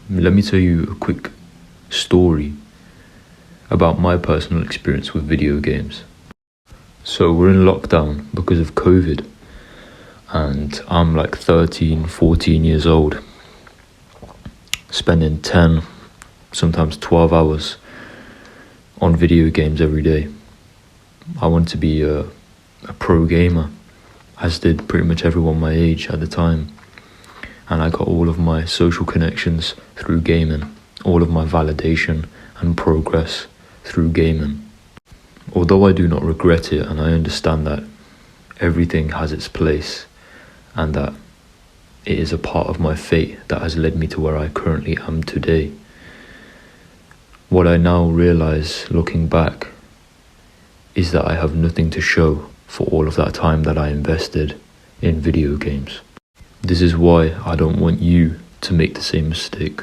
let me tell you a quick story about my personal experience with video games. So we're in lockdown because of COVID, and I'm like 13, 14 years old, spending 10, sometimes 12 hours on video games every day. I wanted to be a pro gamer, as did pretty much everyone my age at the time. And I got all of my social connections through gaming, all of my validation and progress through gaming. Although I do not regret it, and I understand that everything has its place and that it is a part of my fate that has led me to where I currently am today, what I now realize looking back is that I have nothing to show for all of that time that I invested in video games. This is why I don't want you to make the same mistake.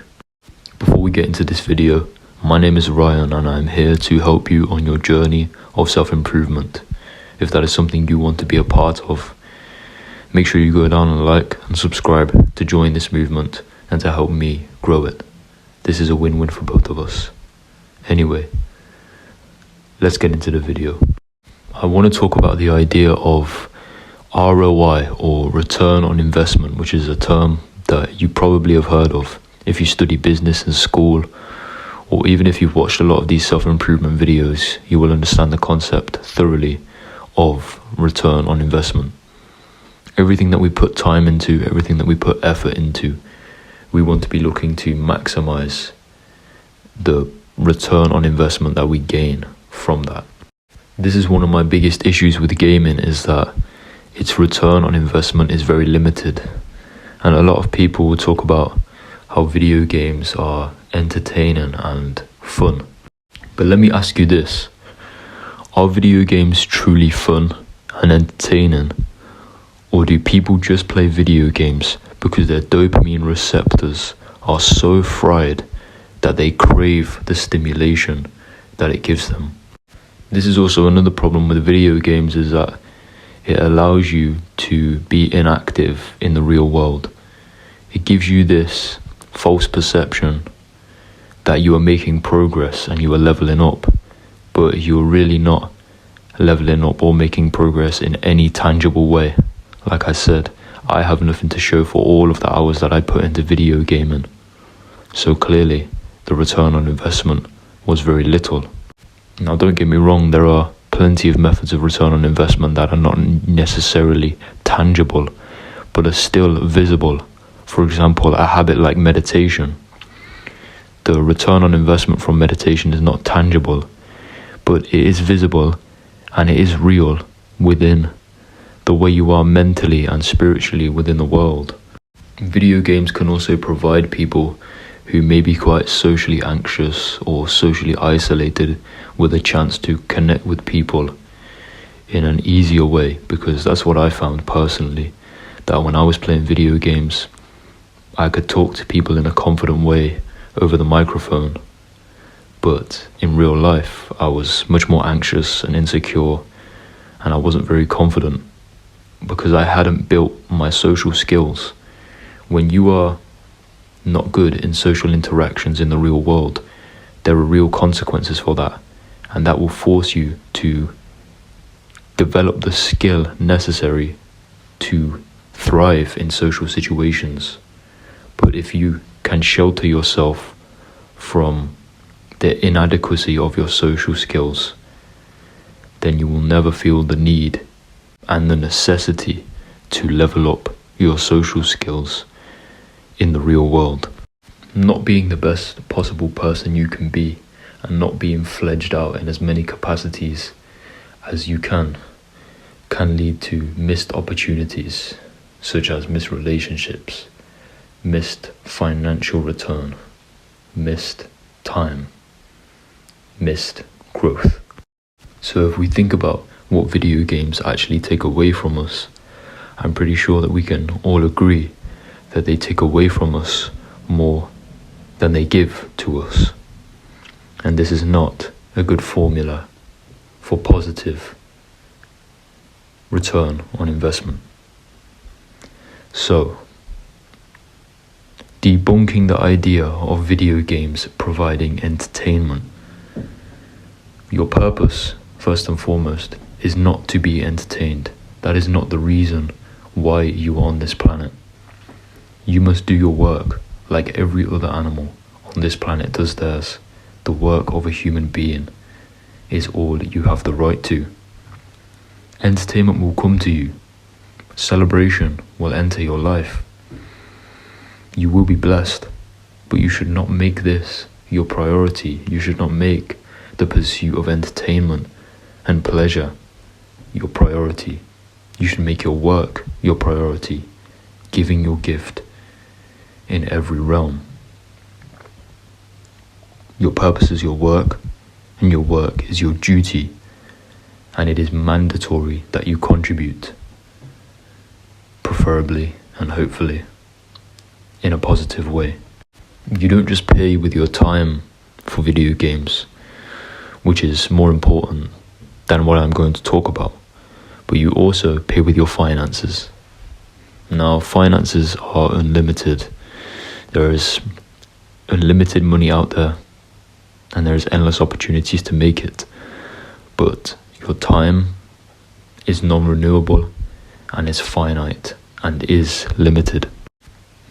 Before we get into this video, my name is Ryan and I'm here to help you on your journey of self-improvement. If that is something you want to be a part of, make sure you go down and like and subscribe to join this movement and to help me grow it. This is a win-win for both of us. Anyway, let's get into the video. I want to talk about the idea of ROI, or return on investment, which is a term that you probably have heard of if you study business in school, or even if you've watched a lot of these self-improvement videos, you will understand the concept thoroughly of return on investment. Everything that we put time into, everything that we put effort into, we want to be looking to maximize the return on investment that we gain from that. This is one of my biggest issues with gaming, is that its return on investment is very limited. And a lot of people will talk about how video games are entertaining and fun. But let me ask you this: are video games truly fun and entertaining? Or do people just play video games because their dopamine receptors are so fried that they crave the stimulation that it gives them? This is also another problem with video games, is that it allows you to be inactive in the real world. It gives you this false perception that you are making progress and you are leveling up, but you're really not leveling up or making progress in any tangible way. Like I said, I have nothing to show for all of the hours that I put into video gaming. So clearly, the return on investment was very little. Now, don't get me wrong, there are plenty of methods of return on investment that are not necessarily tangible, but are still visible. For example, a habit like meditation. The return on investment from meditation is not tangible, but it is visible and it is real within the way you are mentally and spiritually within the world. Video games can also provide people who may be quite socially anxious or socially isolated with a chance to connect with people in an easier way, because that's what I found personally, that when I was playing video games, I could talk to people in a confident way over the microphone, but in real life I was much more anxious and insecure, and I wasn't very confident because I hadn't built my social skills. When you are not good in social interactions in the real world, there are real consequences for that, and that will force you to develop the skill necessary to thrive in social situations. But if you can shelter yourself from the inadequacy of your social skills, then you will never feel the need and the necessity to level up your social skills in the real world. Not being the best possible person you can be and not being fledged out in as many capacities as you can lead to missed opportunities, such as missed relationships, missed financial return, missed time, missed growth. So if we think about what video games actually take away from us, I'm pretty sure that we can all agree that they take away from us more than they give to us. And this is not a good formula for positive return on investment. So, Debunking the idea of video games providing entertainment. Your purpose, first and foremost, is not to be entertained. That is not the reason why you are on this planet. You must do your work like every other animal on this planet does theirs. The work of a human being is all you have the right to. Entertainment will come to you. Celebration will enter your life. You will be blessed, but you should not make this your priority. You should not make the pursuit of entertainment and pleasure your priority. You should make your work your priority, giving your gift in every realm. Your purpose is your work, and your work is your duty, and it is mandatory that you contribute, preferably and hopefully in a positive way. You don't just pay with your time for video games, which is more important than what I'm going to talk about, but you also pay with your finances. Now, finances are unlimited. There is unlimited money out there, and there's endless opportunities to make it, but your time is non-renewable and is finite and is limited.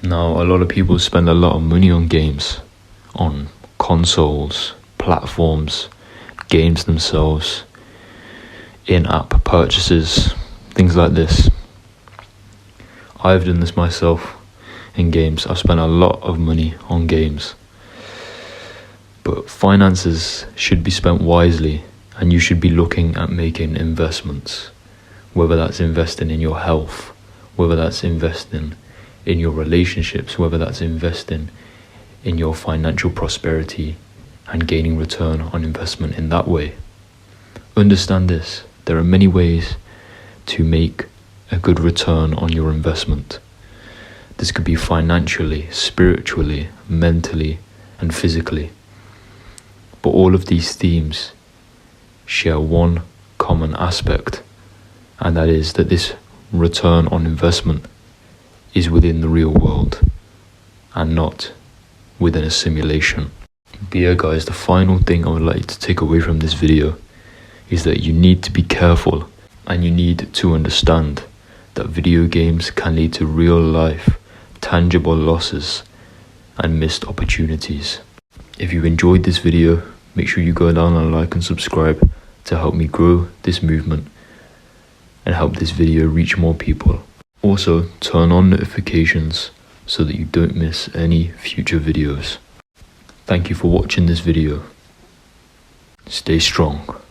Now, a lot of people spend a lot of money on games, on consoles, platforms, games themselves, in-app purchases, things like this. I've done this myself in games. I've spent a lot of money on games. But finances should be spent wisely, and you should be looking at making investments, whether that's investing in your health, whether that's investing in your relationships, whether that's investing in your financial prosperity and gaining return on investment in that way. Understand this, there are many ways to make a good return on your investment. This could be financially, spiritually, mentally, and physically. But all of these themes share one common aspect, and that is that this return on investment is within the real world and not within a simulation. But yeah, guys, the final thing I would like to take away from this video is that you need to be careful, and you need to understand that video games can lead to real life, tangible losses and missed opportunities. If you enjoyed this video, make sure you go down and like and subscribe to help me grow this movement and help this video reach more people. Also, turn on notifications so that you don't miss any future videos. Thank you for watching this video. Stay strong.